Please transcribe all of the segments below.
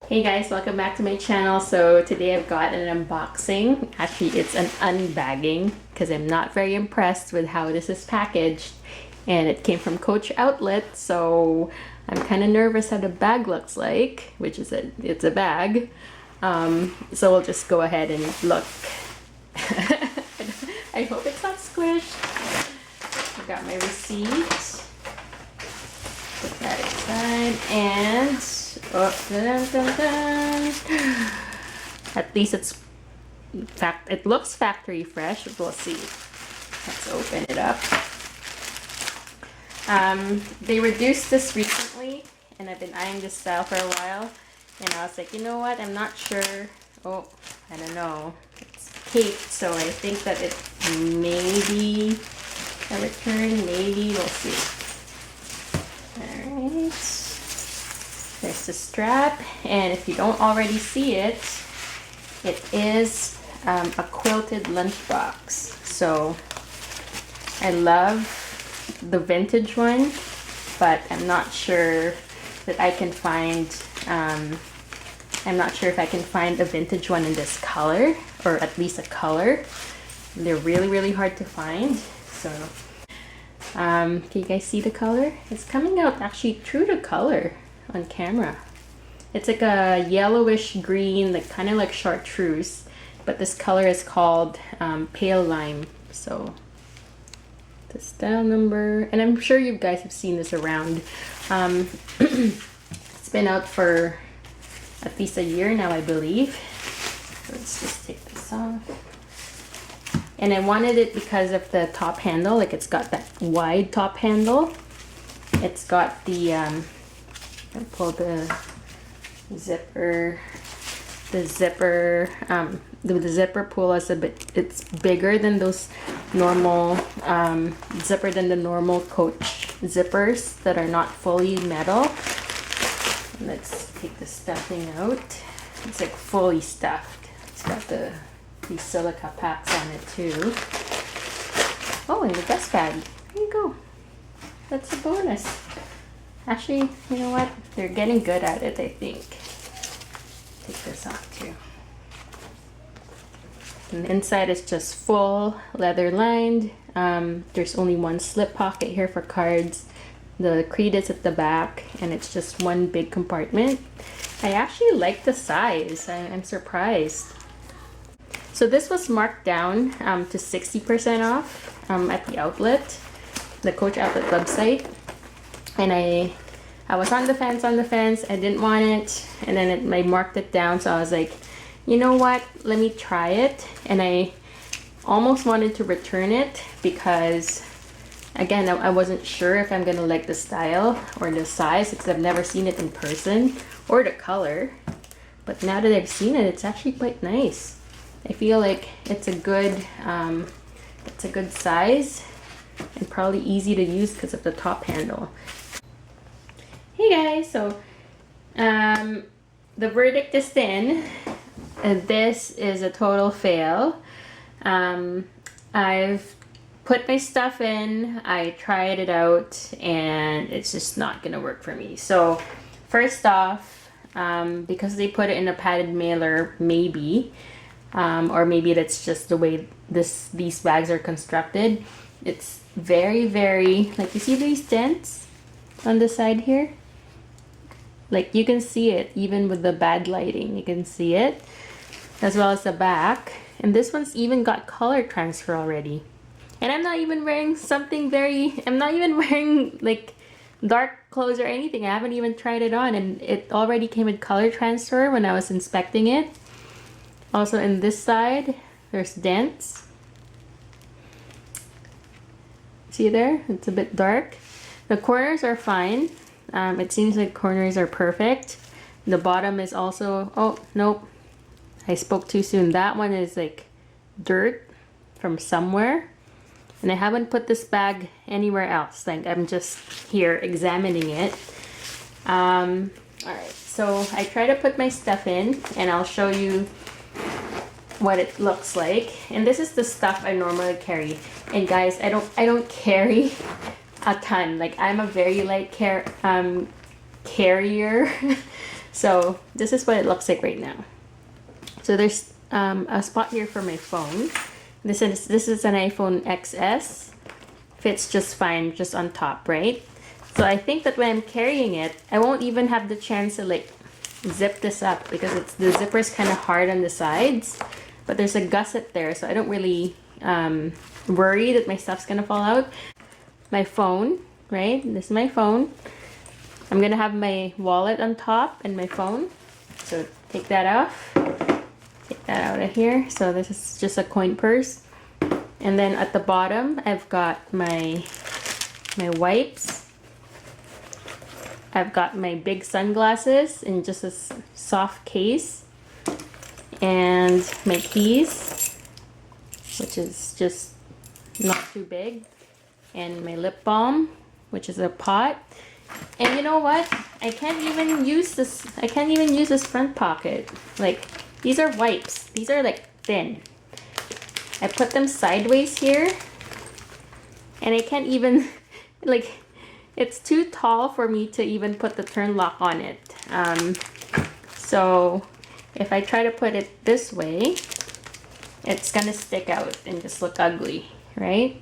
Hey guys, welcome back to my channel. So today I've got an unboxing. Actually, it's an unbagging because I'm not very impressed with how this is packaged. And it came from Coach Outlet, so I'm kind of nervous how the bag looks like, which is it's a bag. So we'll just go ahead and look. I hope it's not squished. I got my receipt. Put that aside and oh, dun, dun, dun. At least it looks factory fresh. We'll see. Let's open it up. They reduced this recently, and I've been eyeing this style for a while. And I was like, you know what? I'm not sure. Oh, I don't know. It's taped, so I think that it may be a return. Maybe we'll see. Alright, there's the strap, and if you don't already see it, it is a quilted lunchbox. So I love the vintage one, but I'm not sure that I can find, I'm not sure if I can find a vintage one in this color, or at least a color. They're really, really hard to find, so can you guys see the color? It's coming out actually true to color on camera. It's like a yellowish green, like kind of like chartreuse, but this color is called pale lime. So the style number, and I'm sure you guys have seen this around. It's been out for at least a year now, I believe. Let's just take this off. And I wanted it because of the top handle, like it's got that wide top handle. It's got the, I'll pull the zipper pull is a bit, it's bigger than those normal, zipper than the normal Coach zippers that are not fully metal. Let's take the stuffing out. It's like fully stuffed. It's got these silica packs on it too. Oh, and the dust bag. There you go. That's a bonus. Actually, you know what? They're getting good at it, I think. Take this off too. And the inside is just full leather lined. There's only one slip pocket here for cards. The creed is at the back, and it's just one big compartment. I actually like the size. I'm surprised. So this was marked down to 60% off at the outlet, the Coach Outlet website. And I was on the fence. I didn't want it, and then I marked it down. So I was like, you know what? Let me try it. And I almost wanted to return it because, again, I wasn't sure if I'm gonna like the style or the size because I've never seen it in person or the color. But now that I've seen it, it's actually quite nice. I feel like it's a good size and probably easy to use because of the top handle. Hey guys, so the verdict is in. This is a total fail. I've put my stuff in, I tried it out, and it's just not gonna work for me. So first off, because they put it in a padded mailer, maybe, or maybe that's just the way these bags are constructed. It's very, very, like, you see these dents on the side here? Like, you can see it even with the bad lighting. You can see it, as well as the back. And this one's even got color transfer already. And I'm not even wearing I'm not even wearing like dark clothes or anything. I haven't even tried it on, and it already came with color transfer when I was inspecting it. Also in this side, there's dents. See there? It's a bit dark. The corners are fine. It seems like corners are perfect. The bottom is also, oh, nope. I spoke too soon. That one is like dirt from somewhere. And I haven't put this bag anywhere else. Like, I'm just here examining it. Alright, so I try to put my stuff in, and I'll show you what it looks like. And this is the stuff I normally carry. And guys, I don't carry a ton. Like, I'm a very light carrier. So this is what it looks like right now. So there's a spot here for my phone. This is an iPhone XS. Fits just fine, just on top, right? So I think that when I'm carrying it, I won't even have the chance to like zip this up because the zipper is kind of hard on the sides, but there's a gusset there, so I don't really worry that my stuff's gonna fall out. My phone, right? This is my phone. I'm gonna have my wallet on top and my phone. So take that off. Take that out of here. So this is just a coin purse. And then at the bottom, I've got my wipes. I've got my big sunglasses in just a soft case. And my keys, which is just not too big. And my lip balm, which is a pot. And you know what? I can't even use this front pocket. Like, these are wipes. These are like thin. I put them sideways here. And I can't even, like, it's too tall for me to even put the turn lock on it. So if I try to put it this way, it's gonna stick out and just look ugly, right?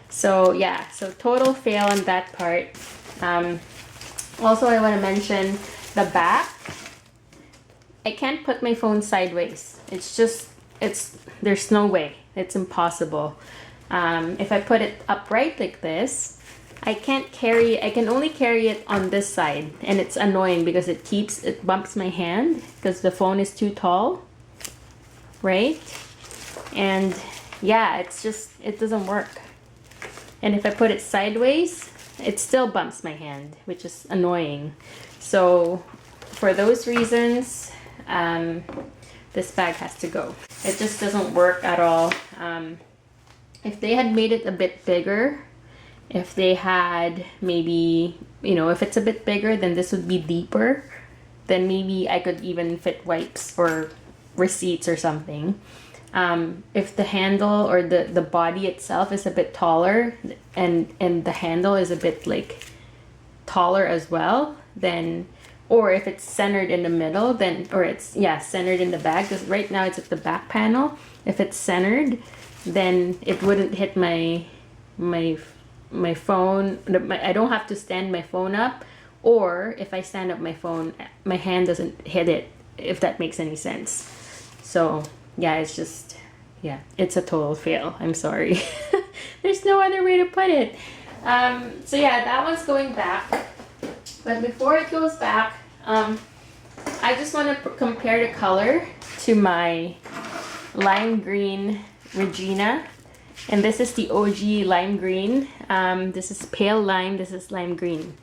So yeah, so total fail on that part. Also, I want to mention the back. I can't put my phone sideways. There's no way. It's impossible. If I put it upright like this, I can only carry it on this side, and it's annoying because it bumps my hand because the phone is too tall, right? And yeah, it doesn't work. And if I put it sideways, it still bumps my hand, which is annoying. So for those reasons, this bag has to go. It just doesn't work at all. If they had made it a bit bigger, if they had maybe, if it's a bit bigger, then this would be deeper. Then maybe I could even fit wipes or receipts or something. If the handle or the body itself is a bit taller and the handle is a bit like taller as well, then, or if it's centered in the middle, then, or it's, centered in the bag, because right now it's at the back panel. If it's centered, then it wouldn't hit my phone. I don't have to stand my phone up, or if I stand up my phone, my hand doesn't hit it, if that makes any sense. So yeah, it's a total fail. I'm sorry. There's no other way to put it. So yeah, that one's going back. But before it goes back, I just want to compare the color to my lime green Regina. And this is the OG lime green. This is pale lime, this is lime green.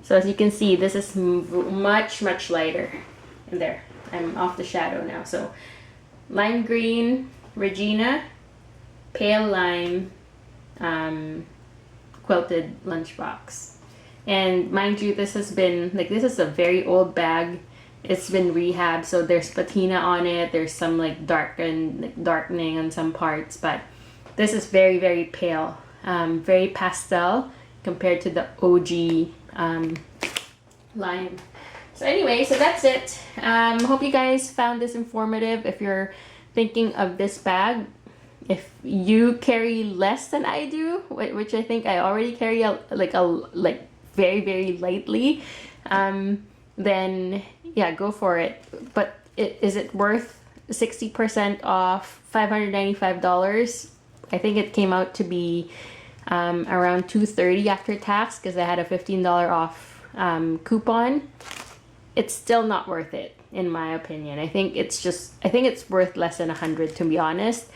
So as you can see, this is much, much lighter. And there, I'm off the shadow now. So lime green, Regina, pale lime, quilted lunchbox. And mind you, this is a very old bag. It's been rehabbed, so there's patina on it. There's some darkening on some parts, but this is very, very pale, very pastel compared to the OG lime. So anyway, so that's it. Hope you guys found this informative. If you're thinking of this bag, if you carry less than I do, which I think I already carry very, very lightly, then yeah, go for it. But is it worth 60% off, $595? I think it came out to be around $230 after tax because I had a $15 off coupon. It's still not worth it, in my opinion. I think it's worth less than $100, to be honest.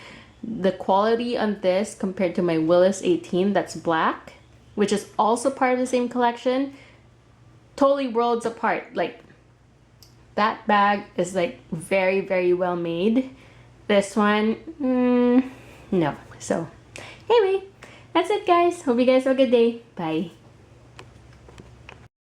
The quality on this compared to my Willis 18 that's black, which is also part of the same collection, totally worlds apart. Like, that bag is like very, very well made. This one, no. So anyway, that's it, guys. Hope you guys have a good day. Bye.